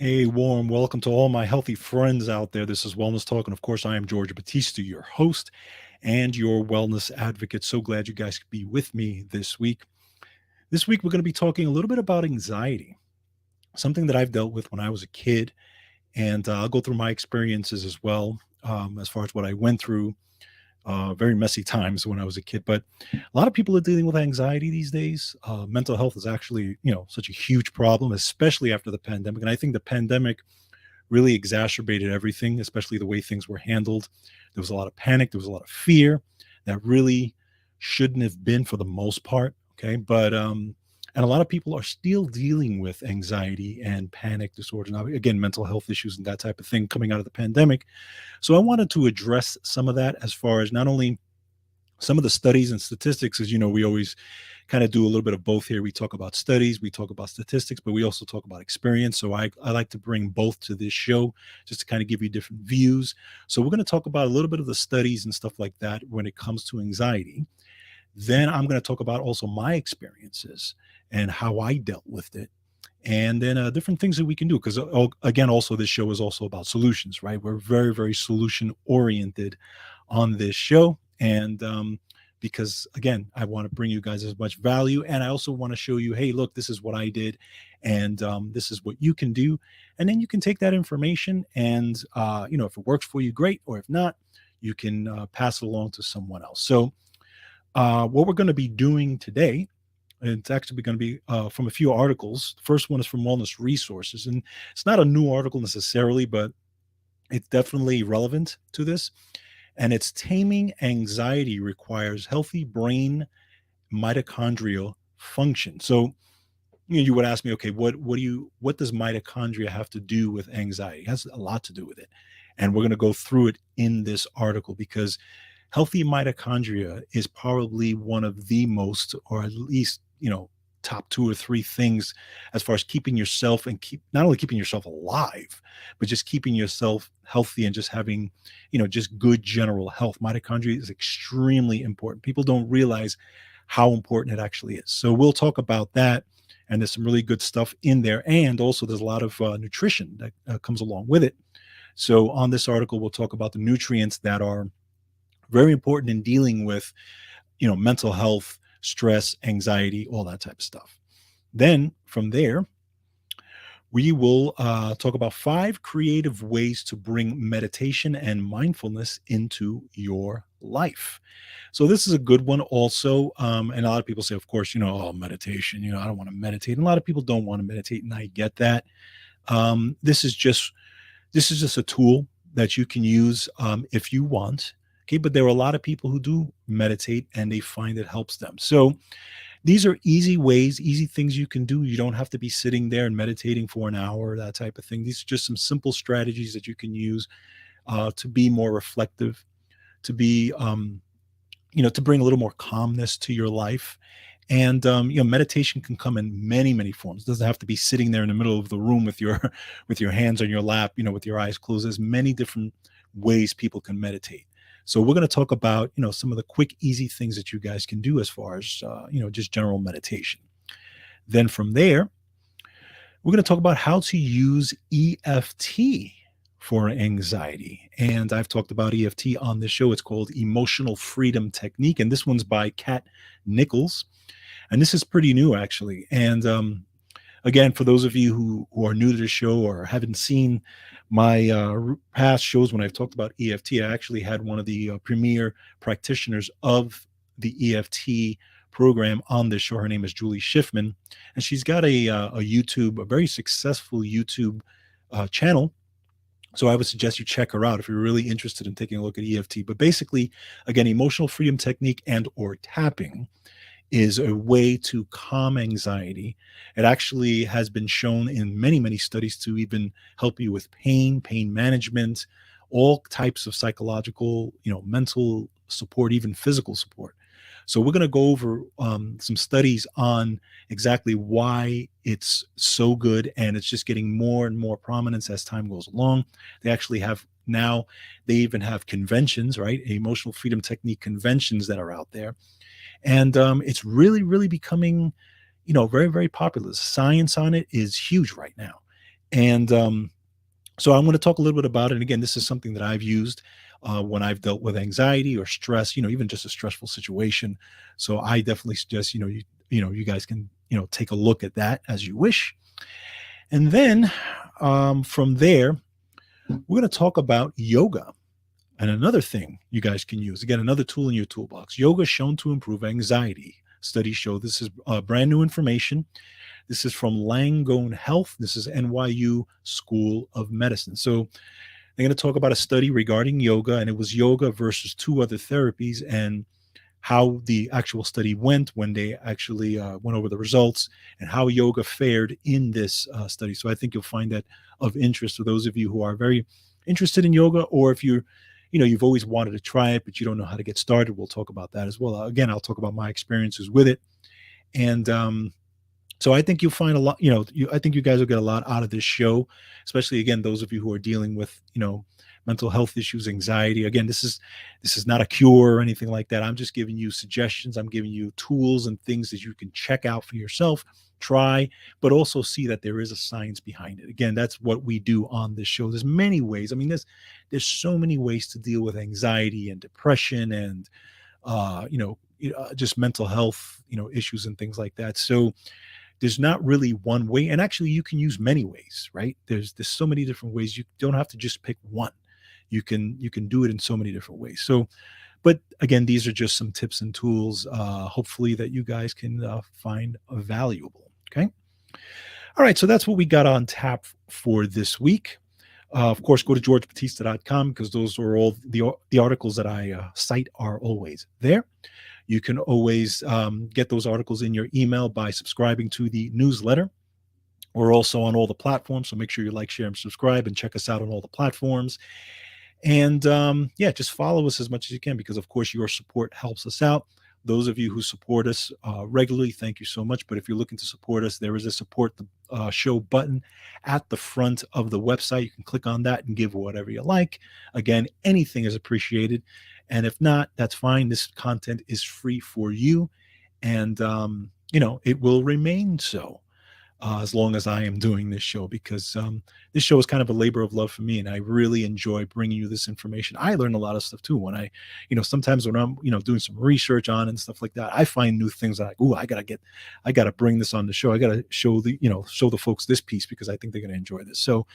A warm welcome to all my healthy friends out there. This is Wellness Talk. And of course, I am George Batista, your host and your wellness advocate. So glad you guys could be with me this week. This week, we're going to be talking a little bit about anxiety, something that I've dealt with when I was a kid. And I'll go through my experiences as well, as far as what I went through. Very messy times when I was a kid, but a lot of people are dealing with anxiety these days. Mental health is actually, such a huge problem, especially after the pandemic. And I think the pandemic really exacerbated everything, especially the way things were handled. There was a lot of panic, there was a lot of fear that really shouldn't have been for the most part. Okay. And a lot of people are still dealing with anxiety and panic disorders. Now, again, mental health issues and that type of thing coming out of the pandemic. So I wanted to address some of that as far as not only some of the studies and statistics, as you know, we always kind of do a little bit of both here. We talk about studies, we talk about statistics, but we also talk about experience. So I like to bring both to this show just to kind of give you different views. So we're going to talk about a little bit of the studies and stuff like that when it comes to anxiety. Then I'm going to talk about also my experiences and how I dealt with it. And then different things that we can do. Because again, also, this show is also about solutions, right? We're very, very solution oriented on this show. And because again, I want to bring you guys as much value. And I also want to show you, hey, look, this is what I did. And this is what you can do. And then you can take that information and, if it works for you, great. Or if not, you can pass it along to someone else. So, what we're going to be doing today, it's actually going to be from a few articles. The first one is from Wellness Resources, and it's not a new article necessarily, but it's definitely relevant to this. And it's Taming Anxiety Requires Healthy Brain Mitochondrial Function. So, you would ask me, okay, what does mitochondria have to do with anxiety? It has a lot to do with it. And we're going to go through it in this article because healthy mitochondria is probably one of the most, or at least, top two or three things as far as keeping yourself and keep not only keeping yourself alive, but just keeping yourself healthy and just having, just good general health. Mitochondria is extremely important. People don't realize how important it actually is. So we'll talk about that. And there's some really good stuff in there. And also, there's a lot of nutrition that comes along with it. So, on this article, we'll talk about the nutrients that are very important in dealing with, mental health, stress, anxiety, all that type of stuff. Then from there, we will talk about 5 creative ways to bring meditation and mindfulness into your life. So this is a good one also. And a lot of people say, of course, oh, meditation, I don't want to meditate. And a lot of people don't want to meditate, and I get that. This is just a tool that you can use if you want. Okay, but there are a lot of people who do meditate and they find it helps them. So these are easy ways, easy things you can do. You don't have to be sitting there and meditating for an hour, that type of thing. These are just some simple strategies that you can use to be more reflective, to be, to bring a little more calmness to your life. And meditation can come in many, many forms. It doesn't have to be sitting there in the middle of the room with your with your hands on your lap, with your eyes closed. There's many different ways people can meditate. So we're going to talk about, some of the quick, easy things that you guys can do as far as, just general meditation. Then from there, we're going to talk about how to use EFT for anxiety. And I've talked about EFT on this show. It's called Emotional Freedom Technique. And this one's by Kat Nichols. And this is pretty new, actually. And again, for those of you who are new to the show or haven't seen my past shows when I've talked about EFT, I actually had one of the premier practitioners of the EFT program on this show. Her name is Julie Schiffman, and she's got a very successful YouTube channel. So I would suggest you check her out if you're really interested in taking a look at EFT. But basically, again, emotional freedom technique and or tapping is a way to calm anxiety. It actually has been shown in many, many studies to even help you with pain management, all types of psychological, mental support, even physical support. So we're going to go over some studies on exactly why it's so good, and it's just getting more and more prominence as time goes along. They actually have now, they even have conventions, right? Emotional freedom technique conventions that are out there. And it's really, really becoming, very, very popular. The science on it is huge right now. And so I'm going to talk a little bit about it. And again, this is something that I've used when I've dealt with anxiety or stress, even just a stressful situation. So I definitely suggest, you guys can, take a look at that as you wish. And then from there, we're going to talk about yoga. And another thing you guys can use, again, another tool in your toolbox. Yoga is shown to improve anxiety. Studies show this is brand new information. This is from Langone Health. This is NYU School of Medicine. So they're going to talk about a study regarding yoga, and it was yoga versus two other therapies and how the actual study went when they actually went over the results and how yoga fared in this study. So I think you'll find that of interest for those of you who are very interested in yoga, or if you've always wanted to try it, but you don't know how to get started. We'll talk about that as well. Again, I'll talk about my experiences with it. And so I think you'll find a lot, I think you guys will get a lot out of this show, especially again, those of you who are dealing with, mental health issues, anxiety. Again, this is not a cure or anything like that. I'm just giving you suggestions. I'm giving you tools and things that you can check out for yourself, try, but also see that there is a science behind it. Again, that's what we do on this show. There's many ways. I mean, there's so many ways to deal with anxiety and depression and just mental health, issues and things like that. So there's not really one way, and actually you can use many ways, right? There's so many different ways. You don't have to just pick one. You can do it in so many different ways. So, but again, these are just some tips and tools, hopefully that you guys can find valuable. Okay. All right. So that's what we got on tap for this week. Of course, go to georgebatista.com because those are all the articles that I cite are always there. You can always get those articles in your email by subscribing to the newsletter. We're also on all the platforms, so make sure you like, share, and subscribe, and check us out on all the platforms. And yeah, just follow us as much as you can because, of course, your support helps us out. Those of you who support us regularly, thank you so much. But if you're looking to support us, there is a support the show button at the front of the website. You can click on that and give whatever you like. Again, anything is appreciated. And if not, that's fine. This content is free for you. And, it will remain so as long as I am doing this show, because this show is kind of a labor of love for me, and I really enjoy bringing you this information. I learn a lot of stuff too when sometimes when I'm doing some research on and stuff like that, I find new things that I gotta bring this on the show. I gotta show the folks this piece because I think they're gonna enjoy this. So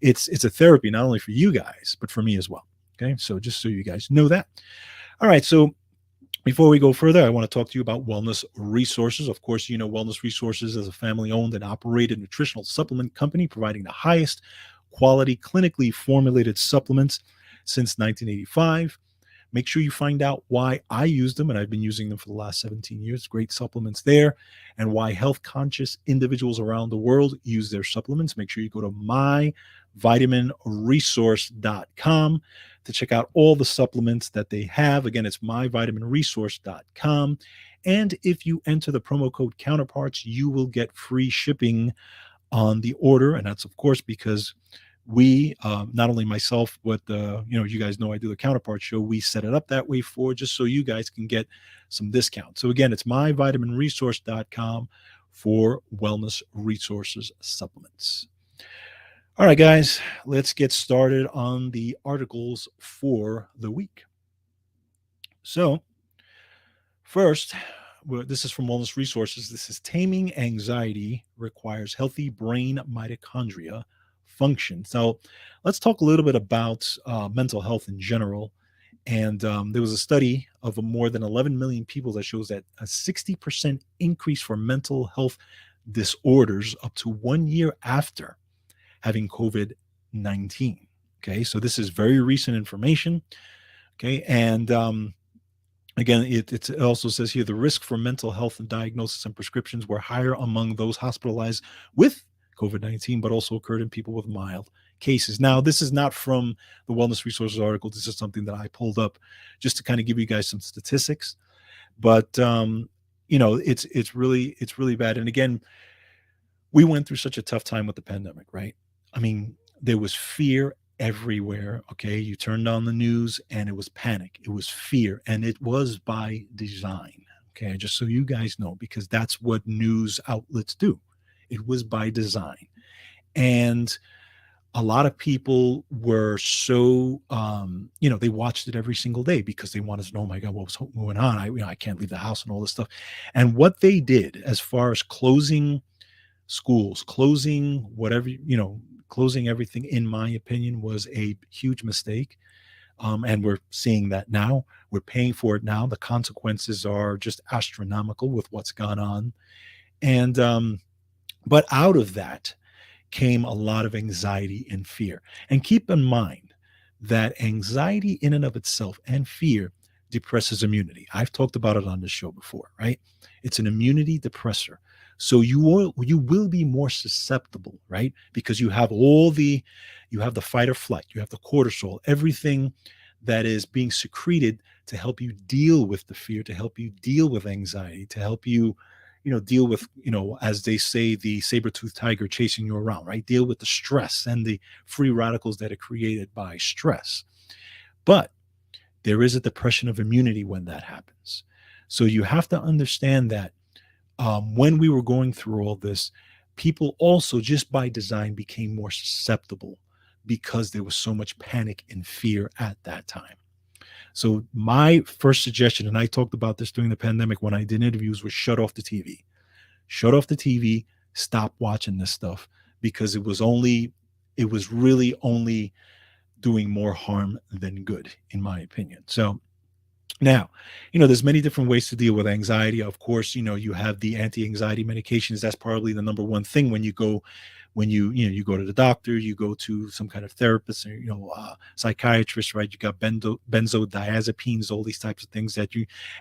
it's a therapy not only for you guys but for me as well. Okay, so just so you guys know that. All right, so before we go further, I want to talk to you about Wellness Resources. Of course, Wellness Resources is a family-owned and operated nutritional supplement company providing the highest quality, clinically formulated supplements since 1985. Make sure you find out why I use them, and I've been using them for the last 17 years. Great supplements there, and why health-conscious individuals around the world use their supplements. Make sure you go to myvitaminresource.com to check out all the supplements that they have. Again, it's myvitaminresource.com. And if you enter the promo code Counterparts, you will get free shipping on the order. And that's, of course, because we, not only myself, but, you guys know I do the Counterpart show. We set it up that way just so you guys can get some discount. So again, it's myvitaminresource.com for Wellness Resources supplements. All right, guys, let's get started on the articles for the week. So, first, this is from Wellness Resources. This is Taming Anxiety Requires Healthy Brain Mitochondria Function. So, let's talk a little bit about mental health in general. And there was a study of more than 11 million people that shows that a 60% increase for mental health disorders up to 1 year after having COVID-19. Okay, so this is very recent information. Okay, and again, it also says here the risk for mental health and diagnosis and prescriptions were higher among those hospitalized with COVID-19, but also occurred in people with mild cases. Now, this is not from the Wellness Resources article. This is something that I pulled up just to kind of give you guys some statistics. But it's really bad. And again, we went through such a tough time with the pandemic, right? I mean, there was fear everywhere. Okay. You turned on the news and it was panic. It was fear. And it was by design. Okay. Just so you guys know, because that's what news outlets do. It was by design. And a lot of people were so, they watched it every single day because they wanted to know, oh my God, what was going on? I can't leave the house and all this stuff. And what they did as far as closing schools, closing whatever, closing everything, in my opinion, was a huge mistake. And we're seeing that now. We're paying for it now. The consequences are just astronomical with what's gone on. And, but out of that came a lot of anxiety and fear. And keep in mind that anxiety in and of itself and fear depresses immunity. I've talked about it on this show before, right? It's an immunity depressor. So you will be more susceptible, right? Because you have the fight or flight, you have the cortisol, everything that is being secreted to help you deal with the fear, to help you deal with anxiety, to help you deal with, as they say, the saber-toothed tiger chasing you around, right? Deal with the stress and the free radicals that are created by stress. But there is a depression of immunity when that happens. So you have to understand that, when we were going through all this, people also, just by design, became more susceptible because there was so much panic and fear at that time. So my first suggestion, and I talked about this during the pandemic when I did interviews, was shut off the TV. Shut off the TV, stop watching this stuff, because it was really only doing more harm than good, in my opinion. So now, there's many different ways to deal with anxiety. Of course, you have the anti-anxiety medications. That's probably the number one thing when you go to the doctor, you go to some kind of therapist, or psychiatrist, right? You got benzodiazepines, all these types of things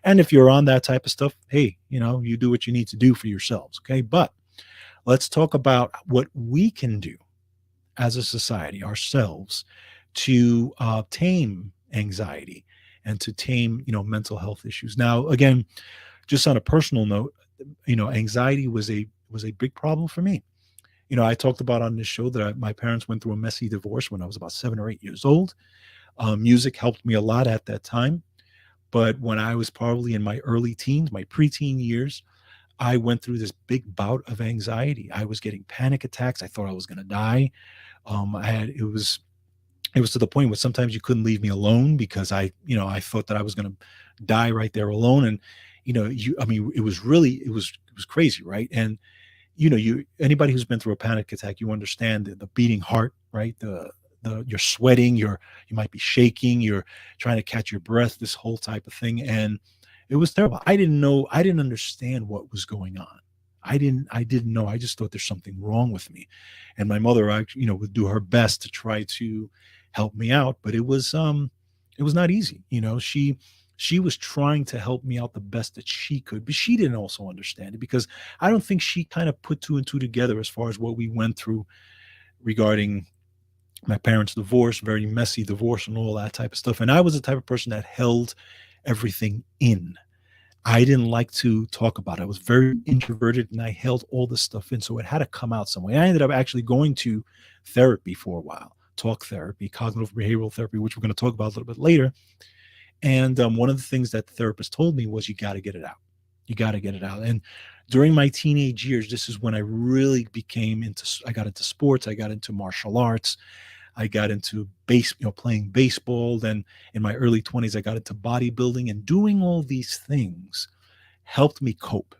and if you're on that type of stuff, hey, you do what you need to do for yourselves, okay? But let's talk about what we can do as a society ourselves to tame anxiety and to tame mental health issues. Now, again, just on a personal note, anxiety was a big problem for me. I talked about on this show that my parents went through a messy divorce when I was about 7 or 8 years old. Music helped me a lot at that time. But when I was probably in my early teens, my preteen years, I went through this big bout of anxiety. I was getting panic attacks. I thought I was going to die. It was to the point where sometimes you couldn't leave me alone because I thought that I was going to die right there alone. And, it was crazy. Right. And, anybody who's been through a panic attack, you understand the beating heart, right? You're sweating, you might be shaking, you're trying to catch your breath, this whole type of thing. And it was terrible. I didn't understand what was going on. I didn't know. I just thought there's something wrong with me. And my mother actually, would do her best to try to help me out, but it was not easy. She was trying to help me out the best that she could, but she didn't also understand it, because I don't think she kind of put two and two together as far as what we went through regarding my parents' divorce, very messy divorce, and all that type of stuff. And I was the type of person that held everything in. I didn't like to talk about it. I was very introverted and I held all this stuff in. So it had to come out some way. I ended up actually going to therapy for a while, talk therapy, cognitive behavioral therapy, which we're going to talk about a little bit later. And one of the things that the therapist told me was, you got to get it out. You got to get it out. And during my teenage years, this is when I really I got into sports. I got into martial arts. I got into playing baseball. Then in my early 20s, I got into bodybuilding, and doing all these things helped me cope.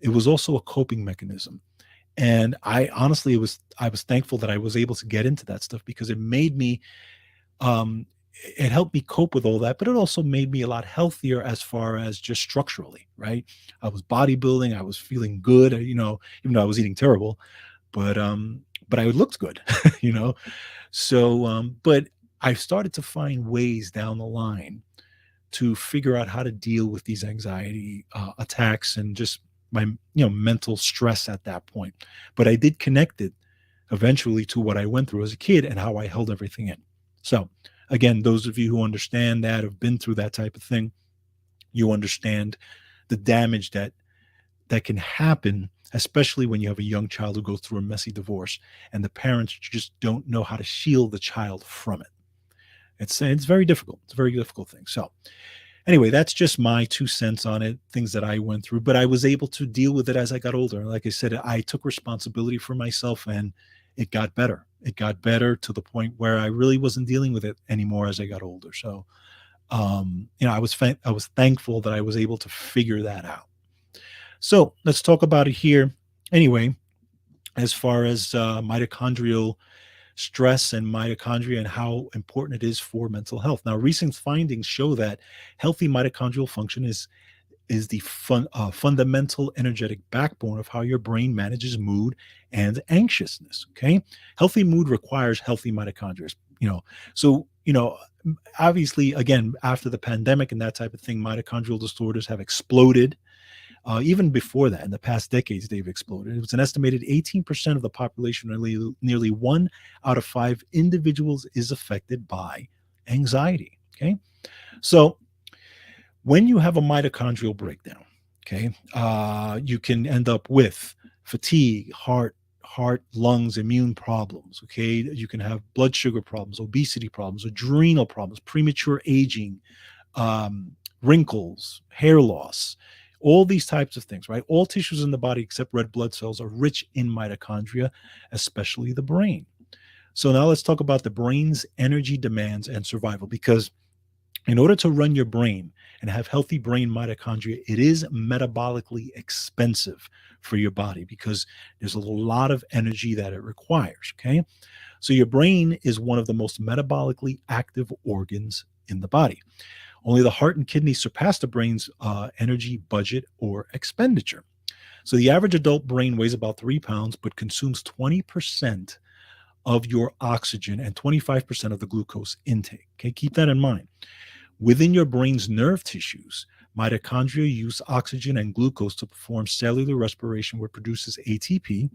It was also a coping mechanism. And I was thankful that I was able to get into that stuff, because um, it helped me cope with all that, but it also made me a lot healthier as far as just structurally, right? I was bodybuilding, I was feeling good, even though I was eating terrible, but I looked good, you know. So, but I started to find ways down the line to figure out how to deal with these anxiety attacks and just my mental stress at that point. But I did connect it eventually to what I went through as a kid and how I held everything in. So again, those of you who understand that, have been through that type of thing, you understand the damage that can happen, especially when you have a young child who goes through a messy divorce and the parents just don't know how to shield the child from it. It's very difficult. It's a very difficult thing. So anyway, that's just my 2 cents on it, things that I went through, but I was able to deal with it as I got older. Like I said, I took responsibility for myself, and it got better. It got better to the point where I really wasn't dealing with it anymore as I got older. So, I was thankful that I was able to figure that out. So let's talk about it here. Anyway, as far as mitochondrial stress and mitochondria and how important it is for mental health. Now, recent findings show that healthy mitochondrial function is the fundamental energetic backbone of how your brain manages mood and anxiousness. Okay, healthy mood requires healthy mitochondria. So obviously, again, after the pandemic and that type of thing, mitochondrial disorders have exploded. Even before that, in the past decades, they've exploded. It was an estimated 18% of the population, nearly 1 out of 5 individuals, is affected by anxiety. Okay. So when you have a mitochondrial breakdown, okay, you can end up with fatigue, lungs, immune problems. Okay. You can have blood sugar problems, obesity problems, adrenal problems, premature aging, wrinkles, hair loss, all these types of things, right? All tissues in the body except red blood cells are rich in mitochondria, especially the brain. So now let's talk about the brain's energy demands and survival, because in order to run your brain and have healthy brain mitochondria, it is metabolically expensive for your body because there's a lot of energy that it requires. Okay. So your brain is one of the most metabolically active organs in the body. Only the heart and kidneys surpass the brain's energy budget or expenditure. So the average adult brain weighs about 3 pounds, but consumes 20% of your oxygen and 25% of the glucose intake. Okay, keep that in mind. Within your brain's nerve tissues, mitochondria use oxygen and glucose to perform cellular respiration, which produces ATP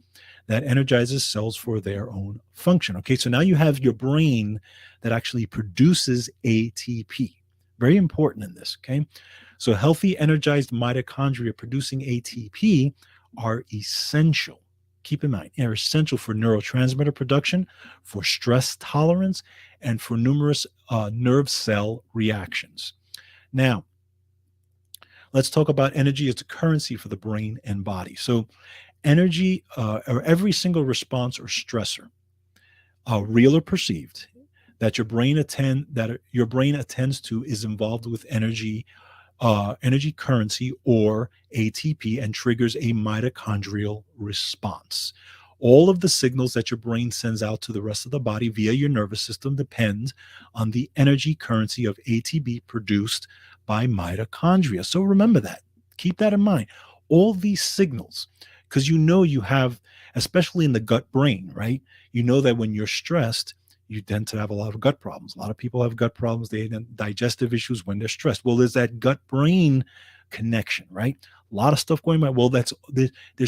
that energizes cells for their own function. Okay, so now you have your brain that actually produces ATP. Very important in this. Okay, so healthy, energized mitochondria producing ATP are essential. Keep in mind, they're essential for neurotransmitter production, for stress tolerance, and for numerous nerve cell reactions. Now, let's talk about energy as a currency for the brain and body. So, energy, or every single response or stressor, real or perceived, that your brain attends to, is involved with energy currency or ATP, and triggers a mitochondrial response. All of the signals that your brain sends out to the rest of the body via your nervous system depend on the energy currency of ATP produced by mitochondria. So remember that. Keep that in mind. All these signals, because you have, especially in the gut brain, right? You know that when you're stressed, you tend to have a lot of gut problems. A lot of people have gut problems. They have digestive issues when they're stressed. Well, there's that gut brain connection, right? A lot of stuff going on. Well, there's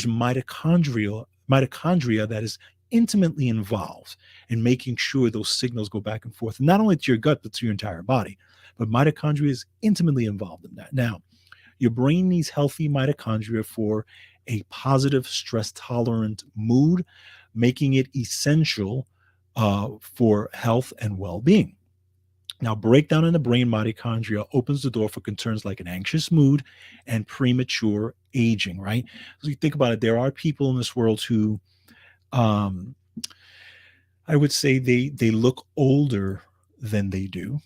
mitochondria that is intimately involved in making sure those signals go back and forth, not only to your gut, but to your entire body. But mitochondria is intimately involved in that. Now, your brain needs healthy mitochondria for a positive, stress tolerant mood, making it essential for health and well being. Now, breakdown in the brain mitochondria opens the door for concerns like an anxious mood and premature aging, right? So you think about it, there are people in this world who, um, I would say, they look older than they do,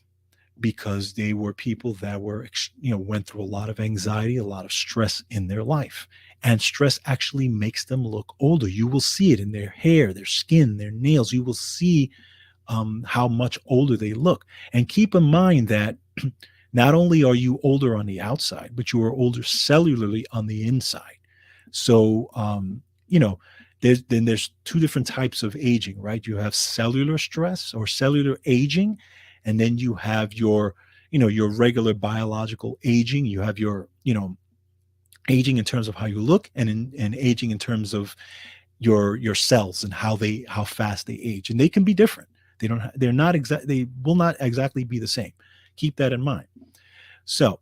because they were people that went through a lot of anxiety, a lot of stress in their life. And stress actually makes them look older. You will see it in their hair, their skin, their nails. You will see how much older they look. And keep in mind that not only are you older on the outside, but you are older cellularly on the inside. So, there's two different types of aging, right? You have cellular stress or cellular aging, and then you have your regular biological aging. You have your aging in terms of how you look, and aging in terms of your cells and how fast they age, and they can be different. They will not exactly be the same. Keep that in mind. So,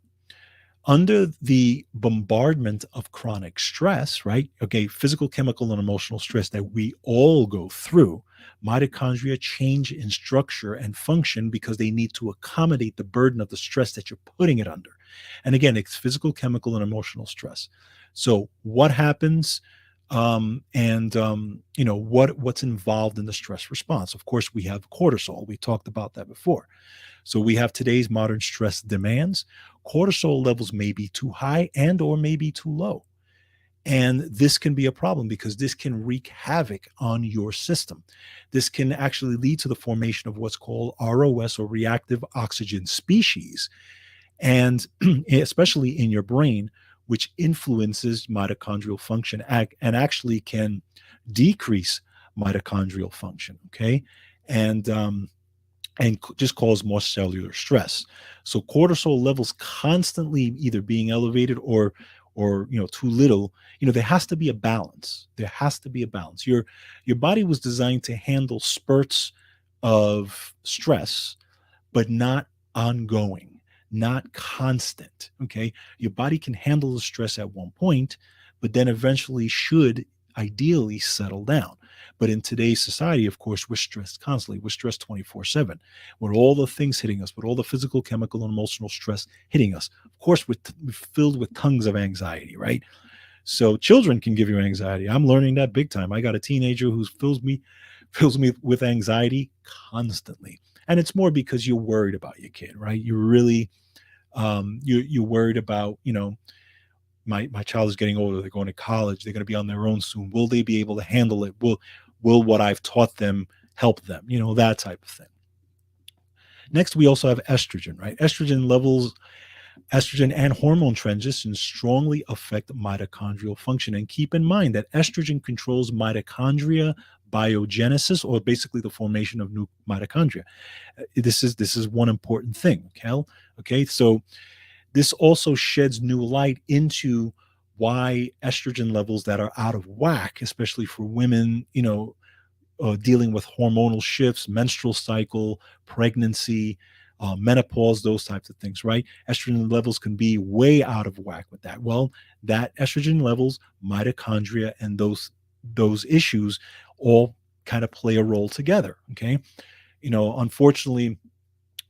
under the bombardment of chronic stress, right? Okay, physical, chemical, and emotional stress that we all go through, mitochondria change in structure and function because they need to accommodate the burden of the stress that you're putting it under. And again, it's physical, chemical, and emotional stress. So what happens? What's involved in the stress response. Of course, we have cortisol. We talked about that before. So we have today's modern stress demands. Cortisol levels may be too high and or maybe too low. And this can be a problem because this can wreak havoc on your system. This can actually lead to the formation of what's called ROS, or reactive oxygen species, and especially in your brain, which influences mitochondrial function and actually can decrease mitochondrial function. Okay. And just cause more cellular stress. So cortisol levels constantly either being elevated or too little. There has to be a balance. There has to be a balance. Your body was designed to handle spurts of stress, but not ongoing, not constant. Okay. Your body can handle the stress at one point, but then eventually should ideally settle down. But in today's society, of course, we're stressed constantly. We're stressed 24/7 with all the things hitting us, with all the physical, chemical, and emotional stress hitting us. Of course, we're filled with tons of anxiety, right? So children can give you anxiety. I'm learning that big time. I got a teenager who fills me with anxiety constantly. And it's more because you're worried about your kid, right? You're really you're worried about, my child is getting older, they're going to college, they're going to be on their own soon. Will they be able to handle it? Will what I've taught them help them? That type of thing. Next, we also have estrogen, right? Estrogen and hormone transitions strongly affect mitochondrial function. And keep in mind that estrogen controls mitochondria biogenesis, or basically the formation of new mitochondria. This is one important thing, Kel. Okay, so this also sheds new light into why estrogen levels that are out of whack, especially for women, dealing with hormonal shifts, menstrual cycle, pregnancy, menopause, those types of things, right? Estrogen levels can be way out of whack with that. Well, that estrogen levels, mitochondria, and those issues all kind of play a role together. Okay. Unfortunately,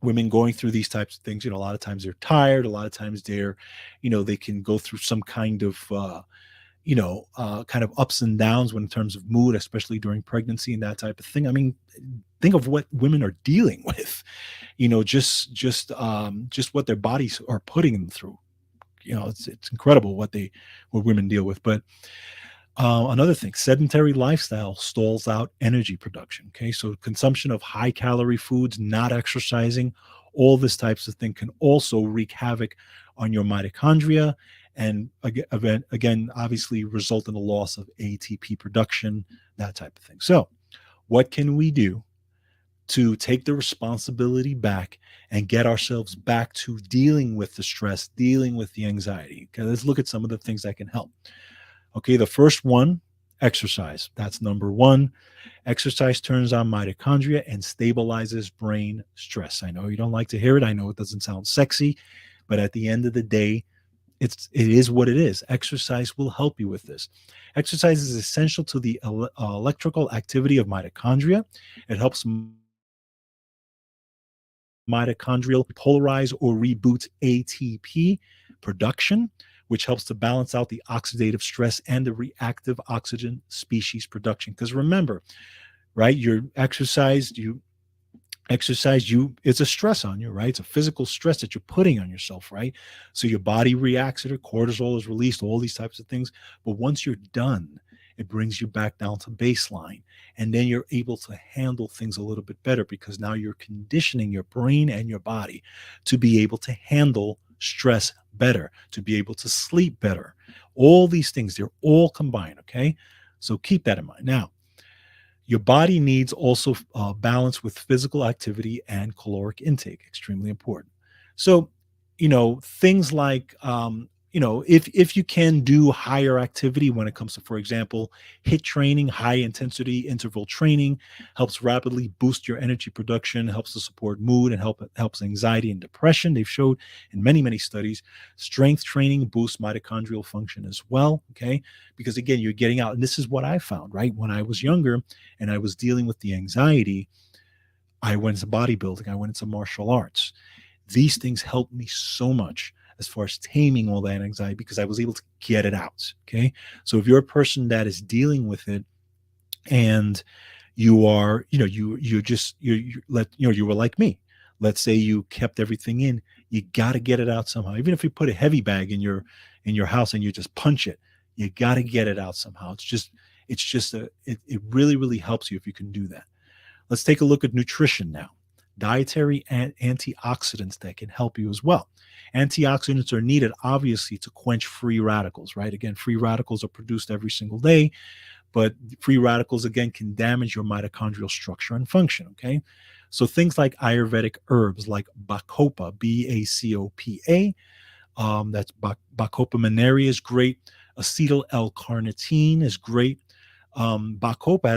women going through these types of things, a lot of times they're tired, a lot of times they can go through some kind of kind of ups and downs when in terms of mood, especially during pregnancy and that type of thing. I mean, think of what women are dealing with, just what their bodies are putting them through. It's incredible what women deal with. But another thing, sedentary lifestyle stalls out energy production. Okay, so consumption of high calorie foods, not exercising, all this types of thing can also wreak havoc on your mitochondria, and again, obviously result in the loss of ATP production, that type of thing. So, what can we do to take the responsibility back and get ourselves back to dealing with the stress, dealing with the anxiety? Okay, let's look at some of the things that can help. Okay, the first one, exercise. That's number one. Exercise turns on mitochondria and stabilizes brain stress. I know you don't like to hear it. I know it doesn't sound sexy, but at the end of the day, it is what it is. Exercise will help you with this. Exercise is essential to the electrical activity of mitochondria. It helps mitochondrial polarize or reboot ATP production, which helps to balance out the oxidative stress and the reactive oxygen species production. Because remember, right, your exercise, it's a stress on you, right? It's a physical stress that you're putting on yourself, right? So your body reacts to it, cortisol is released, all these types of things. But once you're done, it brings you back down to baseline, and then you're able to handle things a little bit better, because now you're conditioning your brain and your body to be able to handle stress better, to be able to sleep better. All these things, they're all combined. Okay, so keep that in mind. Now, your body needs also balance with physical activity and caloric intake, extremely important. So, things like, if you can do higher activity when it comes to, for example, hit training, high intensity interval training, helps rapidly boost your energy production, helps to support mood, and helps anxiety and depression. They've showed in many, many studies. Strength training boosts mitochondrial function as well. Okay, because again, you're getting out, and this is what I found, right? When I was younger and I was dealing with the anxiety, I went into bodybuilding, I went into martial arts. These things helped me so much. as far as taming all that anxiety, because I was able to get it out. Okay. So if you're a person that is dealing with it, and you are, you just you let you were like me. Let's say you kept everything in, you got to get it out somehow. Even if you put a heavy bag in your house and you just punch it, you got to get it out somehow. It really, really helps you if you can do that. Let's take a look at nutrition now. Dietary and antioxidants that can help you as well. Antioxidants are needed, obviously, to quench free radicals, right? Again, free radicals are produced every single day, but free radicals, again, can damage your mitochondrial structure and function, okay? So things like Ayurvedic herbs like Bacopa, Bacopa, that's Bacopa monnieri is great. Acetyl L-carnitine is great. Bacopa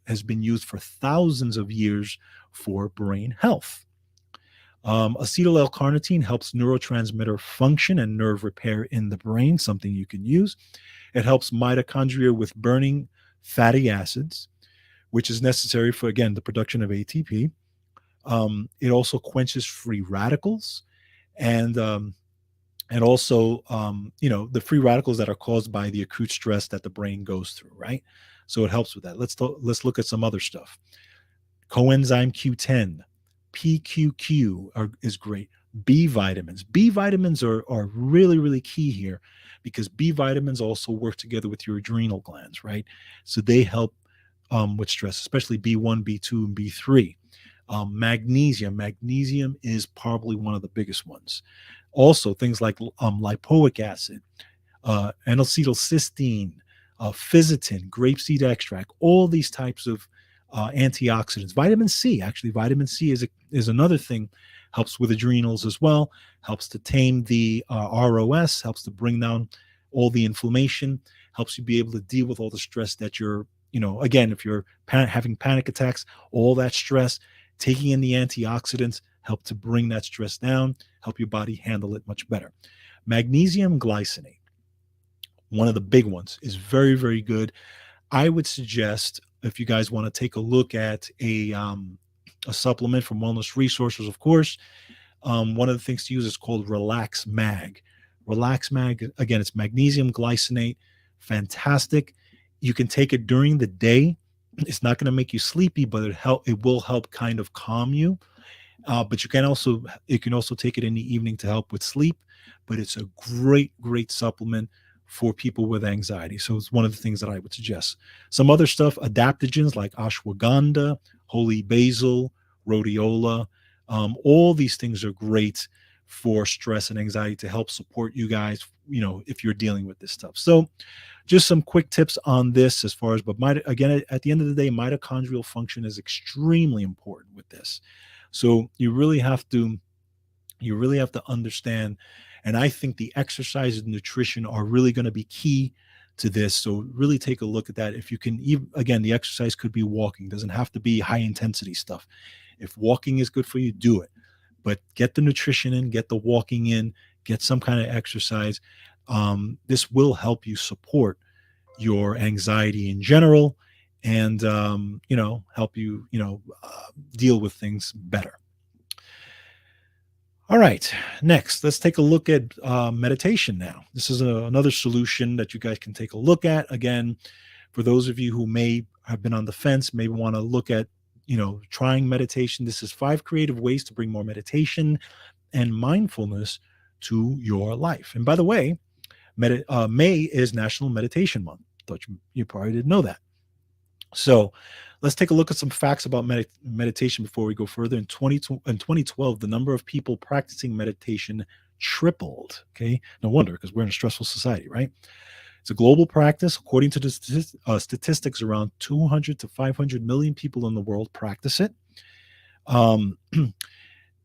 has been used for thousands of years for brain health. Acetyl L-carnitine helps neurotransmitter function and nerve repair in the brain, something you can use. It helps mitochondria with burning fatty acids, which is necessary for, again, the production of ATP. It also quenches free radicals, and also, the free radicals that are caused by the acute stress that the brain goes through, right? So it helps with that. Let's look at some other stuff. Coenzyme Q10, PQQ is great. B vitamins. B vitamins are really, really key here, because B vitamins also work together with your adrenal glands, right? So they help with stress, especially B1, B2, and B3. Magnesium. Magnesium is probably one of the biggest ones. Also, things like lipoic acid, N-acetylcysteine, fisetin, grapeseed extract, all these types of antioxidants. Vitamin C, actually, vitamin C is another thing, helps with adrenals as well, helps to tame the ROS, helps to bring down all the inflammation, helps you be able to deal with all the stress that you're, again, if you're having panic attacks, all that stress, taking in the antioxidants help to bring that stress down, help your body handle it much better. Magnesium glycinate, one of the big ones, is very, very good. I would suggest, if you guys want to take a look at a supplement from Wellness Resources, of course, one of the things to use is called Relax Mag. Relax Mag, again, it's magnesium glycinate, fantastic. You can take it during the day. It's not going to make you sleepy, but it will help kind of calm you. But you can also take it in the evening to help with sleep. But it's a great, great supplement for people with anxiety. So it's one of the things that I would suggest. Some other stuff, adaptogens like ashwagandha, holy basil, rhodiola, all these things are great for stress and anxiety to help support you guys, if you're dealing with this stuff. So just some quick tips on this as far as, but again, at the end of the day, mitochondrial function is extremely important with this. So you really have to understand. And I think the exercise and nutrition are really going to be key to this. So really take a look at that. If you can, again, the exercise could be walking, doesn't have to be high intensity stuff. If walking is good for you, do it. But get the nutrition in, get the walking in, get some kind of exercise. This will help you support your anxiety in general, and help you deal with things better. All right, next, let's take a look at meditation now. This is another solution that you guys can take a look at. Again, for those of you who may have been on the fence, maybe want to look at trying meditation, this is 5 creative ways to bring more meditation and mindfulness to your life. And by the way, May is National Meditation Month. Thought you probably didn't know that. So let's take a look at some facts about meditation before we go further. In 2012, the number of people practicing meditation tripled. Okay, no wonder, because we're in a stressful society, right? It's a global practice. According to the statistics, around 200 to 500 million people in the world practice it. And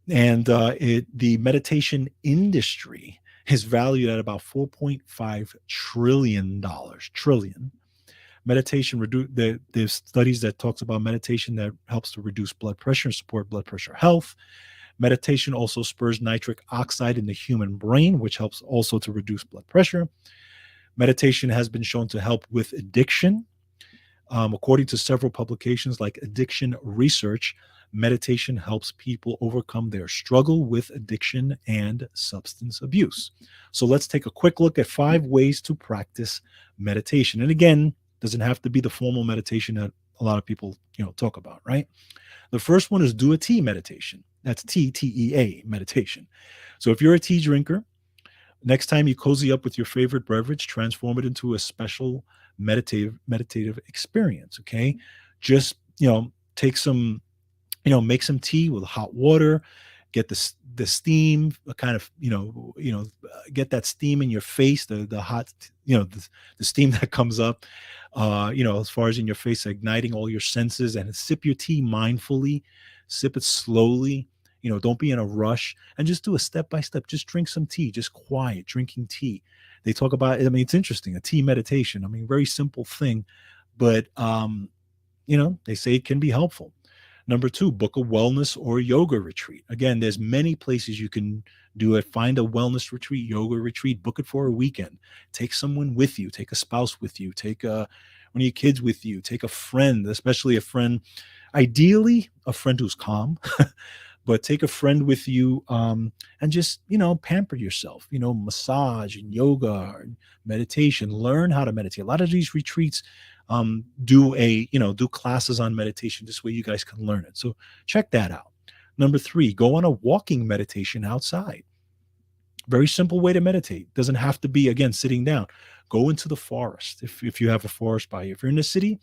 the meditation industry is valued at about $4.5 trillion. Meditation, there's studies that talks about meditation that helps to reduce blood pressure and support blood pressure health. Meditation also spurs nitric oxide in the human brain, which helps also to reduce blood pressure. Meditation has been shown to help with addiction. According to several publications like Addiction Research, meditation helps people overcome their struggle with addiction and substance abuse. So let's take a quick look at 5 ways to practice meditation. And again, doesn't have to be the formal meditation that a lot of people, talk about, right? The first one is do a tea meditation. That's TTEA meditation. So if you're a tea drinker, next time you cozy up with your favorite beverage, transform it into a special meditative experience. Okay. Just, take some, make some tea with hot water, get the steam, kind of, get that steam in your face, the hot, the steam that comes up, as far as in your face, igniting all your senses, and sip your tea mindfully, sip it slowly. Don't be in a rush, and just do a step by step. Just drink some tea, just quiet, drinking tea. They talk about, I mean, it's interesting, a tea meditation. I mean, very simple thing, but, they say it can be helpful. Number two, book a wellness or yoga retreat. Again, there's many places you can do it. Find a wellness retreat, yoga retreat, book it for a weekend. Take someone with you, take a spouse with you, take one of your kids with you, take a friend, especially a friend, ideally a friend who's calm, but take a friend with you, and just, pamper yourself, massage and yoga and meditation, learn how to meditate. A lot of these retreats do classes on meditation. This way you guys can learn it. So check that out. Number three, go on a walking meditation outside. Very simple way to meditate. Doesn't have to be, again, sitting down. Go into the forest if you have a forest by you. If you're in the city,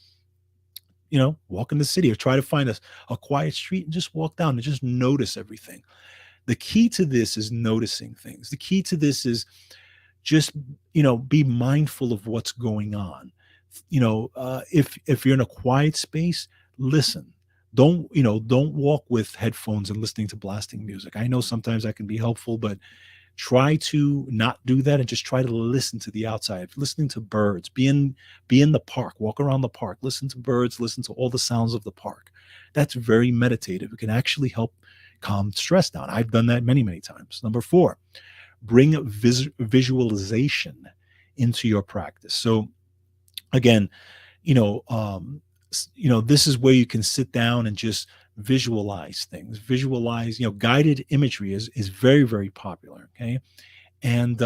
walk in the city, or try to find a quiet street and just walk down and just notice everything. The key to this is noticing things. The key to this is just, be mindful of what's going on. If you're in a quiet space, listen. Don't walk with headphones and listening to blasting music. I know sometimes that can be helpful, but try to not do that, and just try to listen to the outside, listening to birds, be in the park, walk around the park, listen to birds, listen to all the sounds of the park. That's very meditative. It can actually help calm stress down. I've done that many, many times. Number four, bring visualization into your practice. So again, this is where you can sit down and just visualize things. Visualize, guided imagery is very, very popular. Okay. And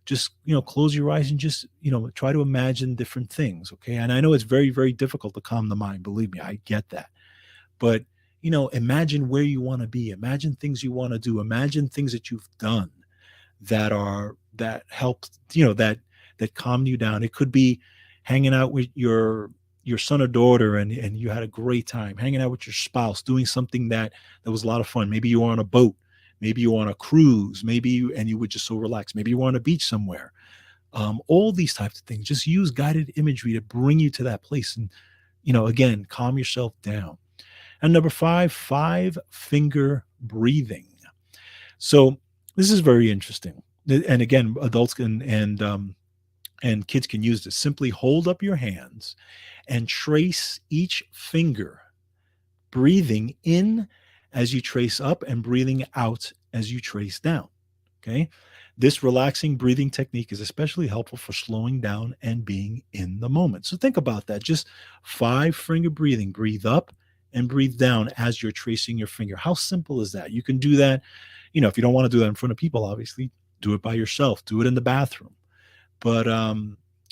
just, close your eyes and just, try to imagine different things. Okay. And I know it's very, very difficult to calm the mind. Believe me, I get that. But, imagine where you want to be. Imagine things you want to do. Imagine things that you've done that help, that calm you down. It could be hanging out with your son or daughter, and you had a great time hanging out with your spouse, doing something that was a lot of fun. Maybe you were on a boat, maybe you were on a cruise, and you were just so relaxed. Maybe you were on a beach somewhere. All these types of things, just use guided imagery to bring you to that place, and again, calm yourself down. And number five finger breathing. So this is very interesting, and again, adults and kids can use this. Simply hold up your hands and trace each finger, breathing in as you trace up and breathing out as you trace down. Okay. This relaxing breathing technique is especially helpful for slowing down and being in the moment. So think about that. Just 5-finger breathing. Breathe up and breathe down as you're tracing your finger. How simple is that? You can do that. If you don't want to do that in front of people, obviously, do it by yourself. Do it in the bathroom. But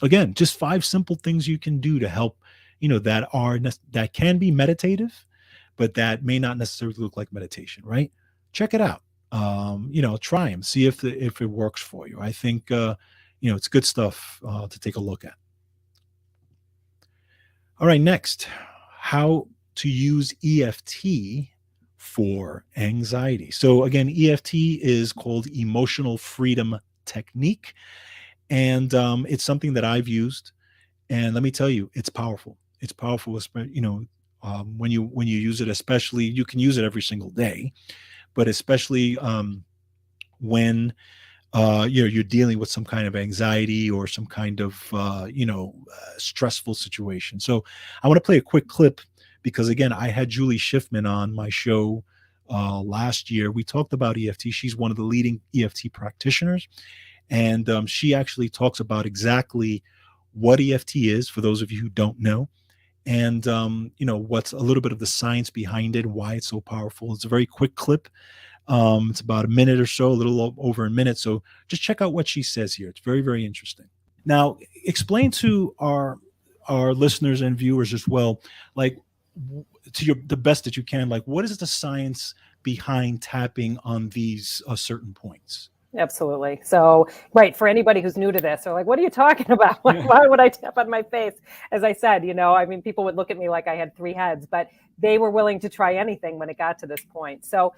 again, just 5 simple things you can do to help, that can be meditative, but that may not necessarily look like meditation, right? Check it out. Try them, see if it works for you. I think, it's good stuff to take a look at. All right, next, how to use EFT for anxiety. So again, EFT is called Emotional Freedom Technique. And it's something that I've used, and let me tell you, it's powerful. It's powerful, when you use it. Especially, you can use it every single day, but especially when you're dealing with some kind of anxiety or some kind of stressful situation. So I want to play a quick clip because, again, I had Julie Schiffman on my show last year. We talked about EFT. She's one of the leading EFT practitioners. And she actually talks about exactly what EFT is, for those of you who don't know, and what's a little bit of the science behind it, why it's so powerful. It's a very quick clip. It's about a minute or so, a little over a minute. So just check out what she says here. It's very, very interesting. Now, explain to our listeners and viewers as well, like to the best that you can, like what is the science behind tapping on these certain points? Absolutely. So, right, for anybody who's new to this, they're like, what are you talking about? Yeah. Why would I tap on my face? As I said, I mean, people would look at me like I had three heads, but they were willing to try anything when it got to this point. So,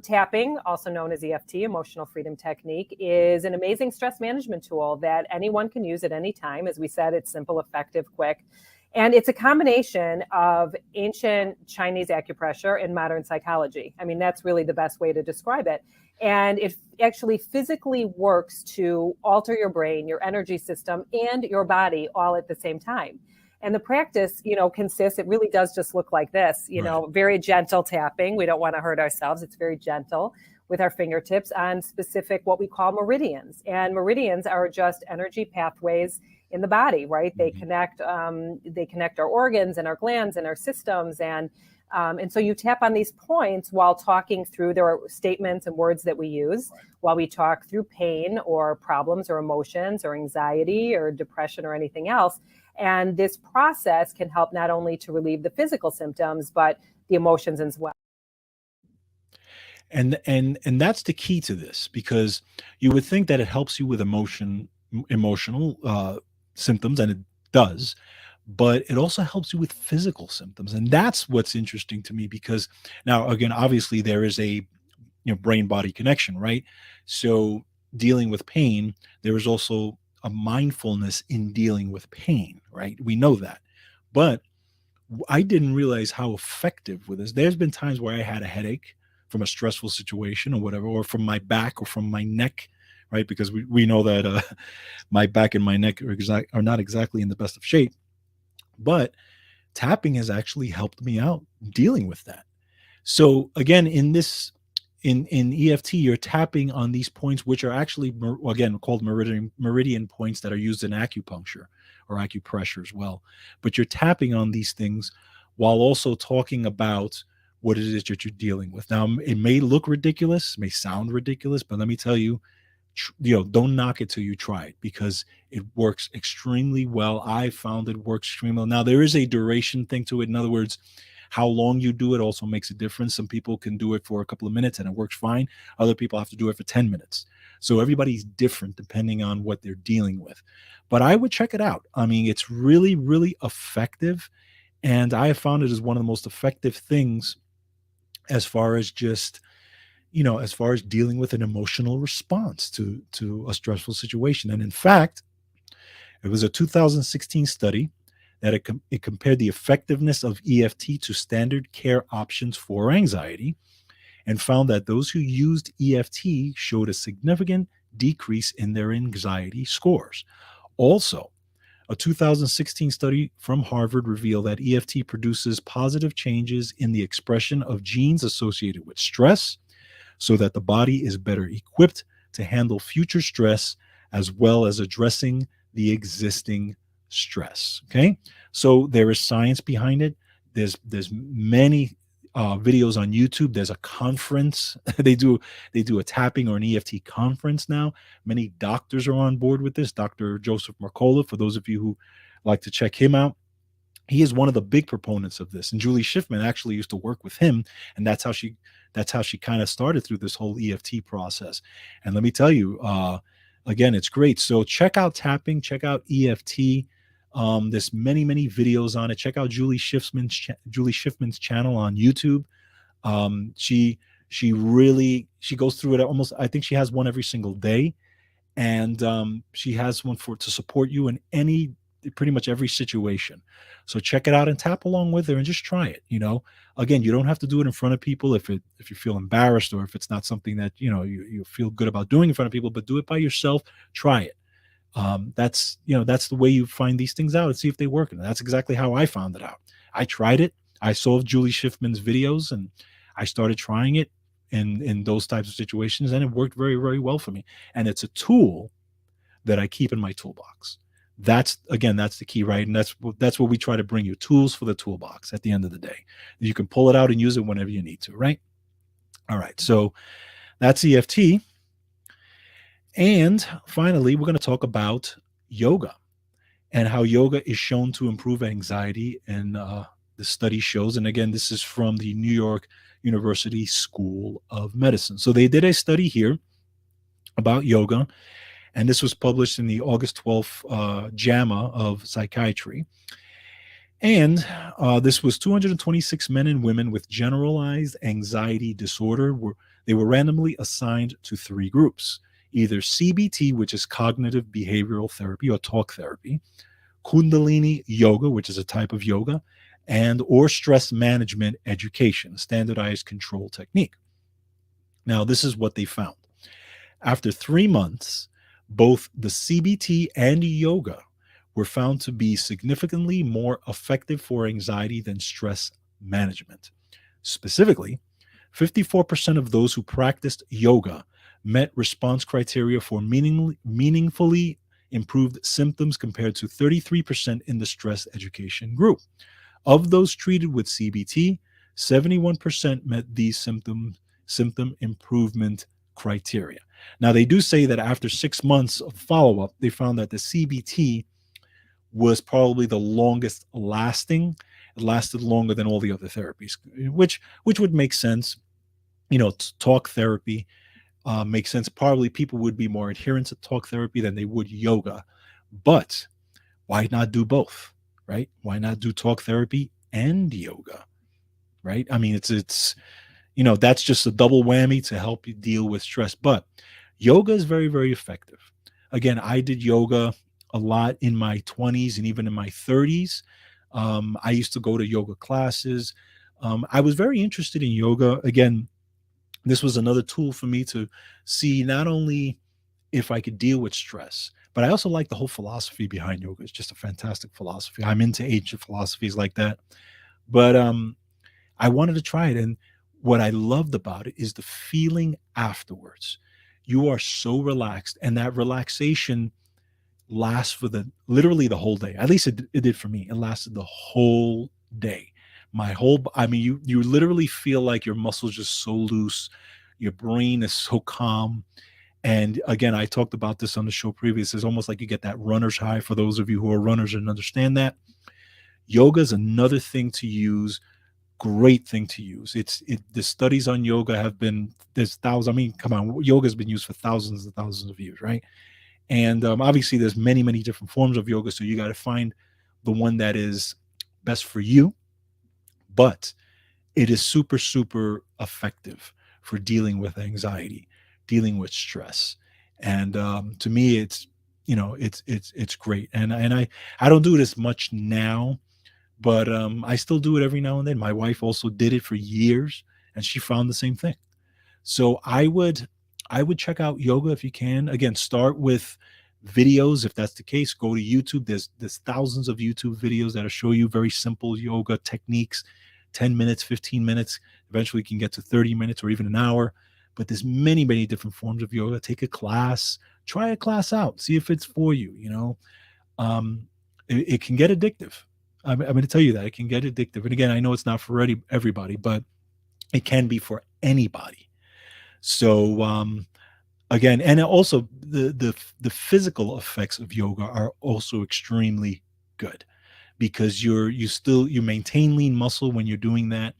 tapping, also known as EFT, Emotional Freedom Technique, is an amazing stress management tool that anyone can use at any time. As we said, it's simple, effective, quick. And it's a combination of ancient Chinese acupressure and modern psychology. I mean, that's really the best way to describe it. And it actually physically works to alter your brain, your energy system, and your body all at the same time. And the practice, consists, it really does just look like this, Right. very gentle tapping. We don't want to hurt ourselves. It's very gentle with our fingertips on specific, what we call meridians. And meridians are just energy pathways in the body, right? They connect our organs and our glands and our systems. And so you tap on these points while talking through their statements and words that we use, while we talk through pain or problems or emotions or anxiety or depression or anything else. And this process can help not only to relieve the physical symptoms, but the emotions as well. And that's the key to this, because you would think that it helps you with emotional symptoms, and it does, but it also helps you with physical symptoms. And that's what's interesting to me, because now, again, obviously there is a brain body connection, right? So dealing with pain, there is also a mindfulness in dealing with pain, right? We know that. But I didn't realize how effective with this. There's been times where I had a headache from a stressful situation or whatever, or from my back or from my neck, right? Because we know that my back and my neck are not exactly in the best of shape. But tapping has actually helped me out dealing with that. So again, in EFT, you're tapping on these points, which are actually again called meridian points that are used in acupuncture or acupressure as well. But you're tapping on these things while also talking about what it is that you're dealing with. Now, it may look ridiculous, may sound ridiculous, but let me tell you, don't knock it till you try it, because it works extremely well. I found it works extremely well. Now, there is a duration thing to it. In other words, how long you do it also makes a difference. Some people can do it for a couple of minutes and it works fine. Other people have to do it for 10 minutes. So everybody's different depending on what they're dealing with. But I would check it out. I mean, it's really, really effective. And I have found it as one of the most effective things as far as just as far as dealing with an emotional response to a stressful situation. And in fact, it was a 2016 study that it compared the effectiveness of EFT to standard care options for anxiety, and found that those who used EFT showed a significant decrease in their anxiety scores. Also, a 2016 study from Harvard revealed that EFT produces positive changes in the expression of genes associated with stress, so that the body is better equipped to handle future stress, as well as addressing the existing stress. Okay, so there is science behind it. There's many videos on YouTube. There's a conference. they do a tapping or an EFT conference now. Many doctors are on board with this. Dr. Joseph Mercola, for those of you who like to check him out, he is one of the big proponents of this. And Julie Schiffman actually used to work with him, and that's how she kind of started through this whole EFT process. And let me tell you, again, it's great. So check out tapping, check out EFT. There's many videos on it. Check out Julie Schiffman's channel on YouTube. She goes through it almost. I think she has one every single day, and she has one to support you in pretty much every situation. So check it out and tap along with her and just try it. Again, you don't have to do it in front of people if you feel embarrassed, or if it's not something that you feel good about doing in front of people, but do it by yourself. Try it. That's the way you find these things out and see if they work. And that's exactly how I found it out. I tried it. I saw Julie Schiffman's videos and I started trying it in those types of situations, and it worked very, very well for me. And it's a tool that I keep in my toolbox. That's the key, right? And that's what we try to bring you, tools for the toolbox at the end of the day. You can pull it out and use it whenever you need to, right? All right. So that's EFT. And finally, we're going to talk about yoga and how yoga is shown to improve anxiety. And the study shows, and again, this is from the New York University School of Medicine. So they did a study here about yoga, and this was published in the August 12th JAMA of Psychiatry. And this was 226 men and women with generalized anxiety disorder. They were randomly assigned to three groups, either CBT, which is cognitive behavioral therapy or talk therapy, Kundalini yoga, which is a type of yoga, and or stress management education, standardized control technique. Now, this is what they found. After 3 months, both the CBT and yoga were found to be significantly more effective for anxiety than stress management. Specifically, 54% of those who practiced yoga met response criteria for meaningfully improved symptoms compared to 33% in the stress education group. Of those treated with CBT, 71% met these symptom improvement criteria. Now, they do say that after 6 months of follow up, they found that the CBT was probably the longest lasting. It lasted longer than all the other therapies, which would make sense. Talk therapy makes sense. Probably people would be more adherent to talk therapy than they would yoga. But why not do both, right? Why not do talk therapy and yoga, right? I mean, it's that's just a double whammy to help you deal with stress. But yoga is very, very effective. Again, I did yoga a lot in my 20s and even in my 30s. I used to go to yoga classes. I was very interested in yoga. Again, this was another tool for me to see not only if I could deal with stress, but I also like the whole philosophy behind yoga. It's just a fantastic philosophy. I'm into ancient philosophies like that. But I wanted to try it. And what I loved about it is the feeling afterwards. You are so relaxed, and that relaxation lasts for literally the whole day. At least it did for me. It lasted the whole day. I mean, you literally feel like your muscles just so loose, your brain is so calm. And again, I talked about this on the show previous. It's almost like you get that runner's high for those of you who are runners and understand that. Yoga is another thing to use, great thing to use. The studies on yoga have been, there's thousands. I mean, come on, yoga has been used for thousands and thousands of years, right? And obviously, there's many, many different forms of yoga. So you got to find the one that is best for you. But it is super, super effective for dealing with anxiety, dealing with stress. And to me, it's great. And I don't do it as much now, but I still do it every now and then. My wife also did it for years, and she found the same thing. So I would check out yoga if you can. Again, start with videos if that's the case. Go to YouTube. There's thousands of YouTube videos that'll show you very simple yoga techniques, 10 minutes, 15 minutes. Eventually you can get to 30 minutes or even an hour. But there's many, many different forms of yoga. Take a class, try a class out, see if it's for you, Um, it can get addictive. I'm going to tell you that it can get addictive. And again, I know it's not for everybody, but it can be for anybody. So again, and also the physical effects of yoga are also extremely good because you maintain lean muscle when you're doing that.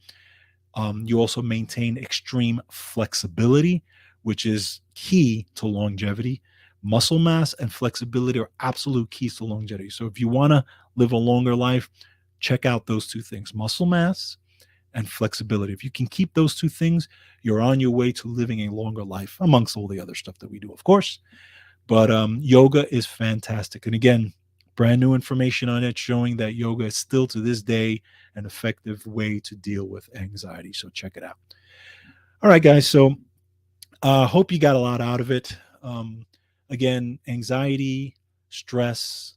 You also maintain extreme flexibility, which is key to longevity. Muscle mass and flexibility are absolute keys to longevity. So if you want to live a longer life, check out those two things: muscle mass and flexibility. If you can keep those two things, you're on your way to living a longer life, amongst all the other stuff that we do, of course. But yoga is fantastic. And again, brand new information on it showing that yoga is still to this day an effective way to deal with anxiety. So check it out. All right, guys. So hope you got a lot out of it. Again, anxiety, stress,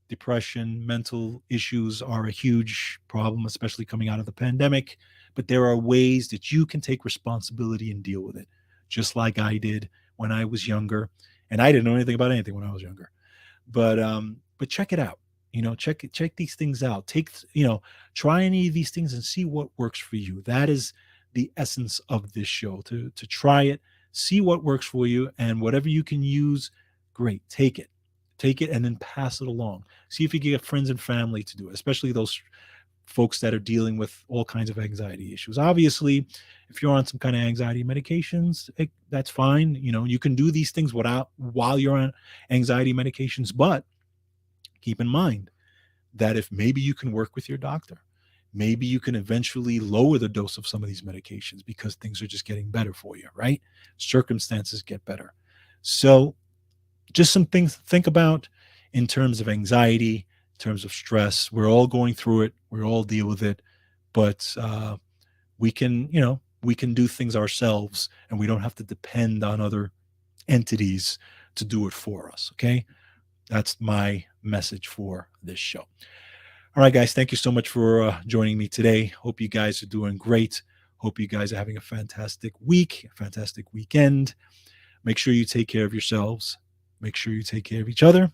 depression, mental issues are a huge problem, especially coming out of the pandemic. But there are ways that you can take responsibility and deal with it, just like I did when I was younger. And I didn't know anything about anything when I was younger. But but check it out. Check these things out. Try any of these things and see what works for you. That is the essence of this show, to try it, see what works for you, and whatever you can use, great, take it and then pass it along. See if you can get friends and family to do it, especially those folks that are dealing with all kinds of anxiety issues. Obviously, if you're on some kind of anxiety medications, that's fine. You can do these things while you're on anxiety medications, but keep in mind that if maybe you can work with your doctor, maybe you can eventually lower the dose of some of these medications because things are just getting better for you, right? Circumstances get better. So just some things to think about in terms of anxiety, in terms of stress. We're all going through it. We all deal with it, but we can do things ourselves, and we don't have to depend on other entities to do it for us. Okay. That's my message for this show. All right, guys, thank you so much for joining me today. Hope you guys are doing great. Hope you guys are having a fantastic week, a fantastic weekend. Make sure you take care of yourselves. Make sure you take care of each other.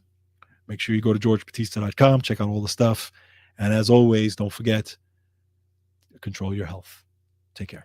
Make sure you go to georgebatista.com, check out all the stuff. And as always, don't forget, control your health. Take care.